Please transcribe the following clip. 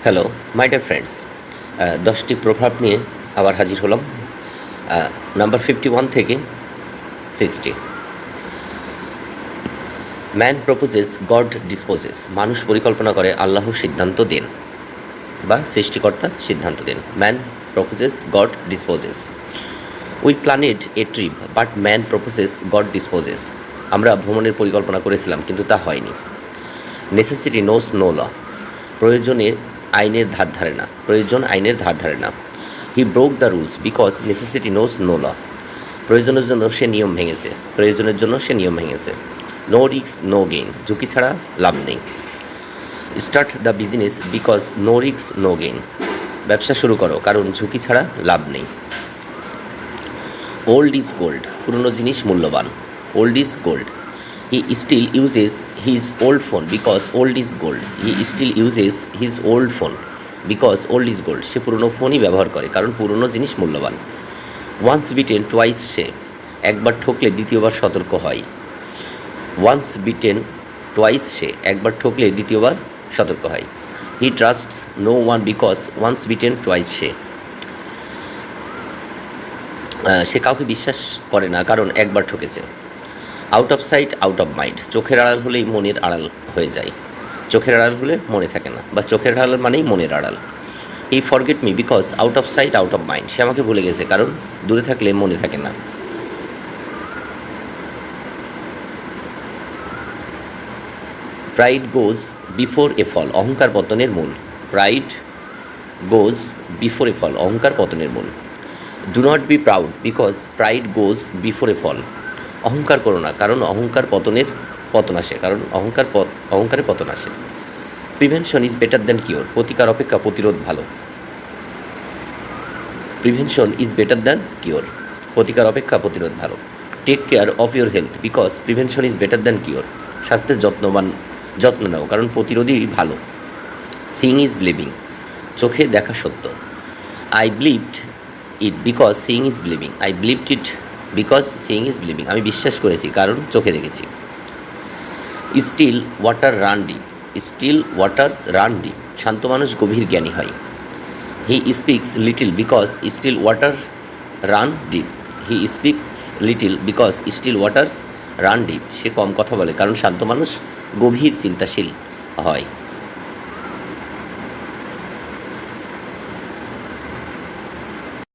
Hello my dear friends, 10টি প্রভাব নিয়ে আবার হাজির হলাম। নাম্বার 51 থেকে 60। Man proposes, God disposes. মানুষ পরিকল্পনা করে, আল্লাহ সিদ্ধান্ত দেন বা সৃষ্টিকর্তা সিদ্ধান্ত দেন। Man proposes, God disposes. We planned a trip but man proposes, God disposes. আমরা ভ্রমণের পরিকল্পনা করেছিলাম কিন্তু তা হয়নি। Necessity knows no law. প্রয়োজনে আইনের ধার ধারে না, প্রয়োজন আইনের ধার ধারে না। He broke the rules because necessity knows no law. প্রয়োজনের জন্য সে নিয়ম ভেঙেছে, প্রয়োজনের জন্য সে নিয়ম ভেঙেছে। No risk no gain. ঝুঁকি ছাড়া লাভ নেই। Start the business because no risk no gain. ব্যবসা শুরু করো কারণ ঝুঁকি ছাড়া লাভ নেই। Old is gold. পুরনো জিনিস মূল্যবান। Old is gold. He still uses his old phone because old is gold. He still uses his old phone because old is gold. সে পুরনো ফোনই ব্যবহার করে কারণ পুরনো জিনিস মূল্যবান। Once bitten twice shy. একবার ঠকলে দ্বিতীয়বার সতর্ক হয়। Once bitten twice shy. একবার ঠকলে দ্বিতীয়বার সতর্ক হয়। He trusts no one because once bitten twice shy. সে কাউকে বিশ্বাস করে না কারণ একবার ঠকেছে। Out of sight out of mind. চোখের আড়াল হলেই মনের আড়াল হয়ে যায়। চোখের আড়াল হলে মনে থাকে না, বা চোখের আড়াল মানেই মনের আড়াল। He forget me because out of sight out of mind. সে আমাকে ভুলে গেছে কারণ দূরে থাকলে মনে থাকে না। Pride goes before a fall. অহংকার পতনের মূল। Pride goes before a fall. অহংকার পতনের মূল। Do not be proud because pride goes before a fall. অহংকার করো না কারণ অহংকার পতন আসে, কারণ অহংকারে পতন আসে। Prevention is better than cure. প্রতিকার অপেক্ষা প্রতিরোধ ভালো। Prevention is better than cure. প্রতিকার অপেক্ষা প্রতিরোধ ভালো। Take care of your health because prevention is better than cure. স্বাস্থ্যের যত্ন নাও কারণ প্রতিরোধই ভালো। Seeing is believing. চোখে দেখা সত্য। I believed it because seeing is believing. I believed it because seeing is believing. আমি বিশ্বাস করেছি কারণ চোখে দেখেছি। Still water run deep. Still waters run deep. শান্ত মানুষ গভীর জ্ঞানী হয়। He speaks little because still waters run deep. He speaks little because still waters run deep. সে কম কথা বলে কারণ শান্ত মানুষ গভীর চিন্তাশীল হয়।